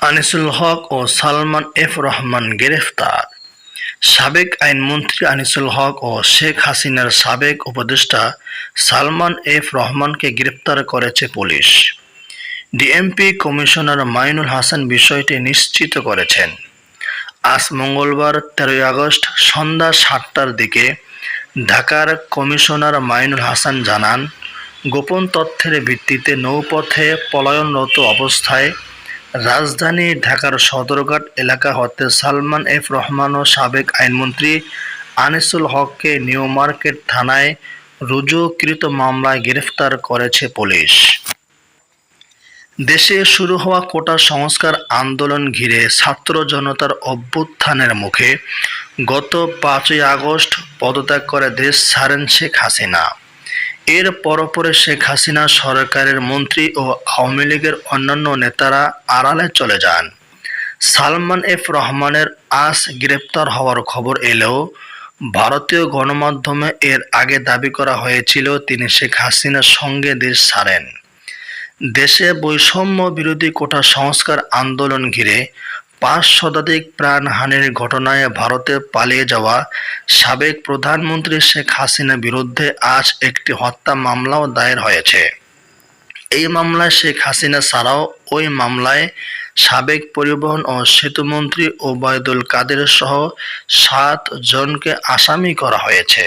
আনিসুল হক ও Salman F Rahman গ্রেফতার। সাবেক আইনমন্ত্রী আনিসুল হক ও শেখ হাসিনার সাবেক উপদেষ্টা সালমান এফ রহমানকে গ্রেফতার করেছে police. DMP commissioner Mainul Hasan বিষয়টি নিশ্চিত করেছেন। আজ মঙ্গলবার 13 আগস্ট সন্ধ্যা 7টার দিকে ঢাকার কমিশনার মাইনুল হাসান জানান, গোপন তথ্যের ভিত্তিতে নৌপথে পলায়নরত অবস্থায় রাজধানী ঢাকার সদরঘাট এলাকা হতে সালমান এফ রহমান ও সাবেক আইনমন্ত্রী আনিসুল হককে নিউ মার্কেট থানায় রুজুকৃত মামলায় গ্রেফতার করেছে পুলিশ। দেশে শুরু হওয়া কোটা সংস্কার আন্দোলন ঘিরে ছাত্র জনতার অভ্যুত্থানের মুখে গত 5ই আগস্ট পদত্যাগ করে দেশ ছাড়েন শেখ হাসিনা। এর পরপরে শেখ হাসিনা সরকারের মন্ত্রী ও আওয়ামী লীগের অন্যান্য নেতারা আড়ালে চলে যান। সালমান এফ রহমানের আজ গ্রেপ্তার হওয়ার খবর এলেও ভারতীয় গণমাধ্যমে এর আগে দাবি করা হয়েছিল তিনি শেখ হাসিনার সঙ্গে দেশ ছাড়েন। দেশে বৈষম্য বিরোধী কোটা সংস্কার আন্দোলন ঘিরে 5 শতাধিক প্রাণহানির ঘটনায় ভারতে পালিয়ে যাওয়া সাবেক প্রধানমন্ত্রী শেখ হাসিনার বিরুদ্ধে আজ একটি হত্যা মামলাও দায়ের হয়েছে। এই মামলায় শেখ হাসিনা ছাড়াও ওই মামলায় সাবেক পরিবহন ও সেতুমন্ত্রী ওবায়দুল কাদের সহ 7 জনকে আসামি করা হয়েছে।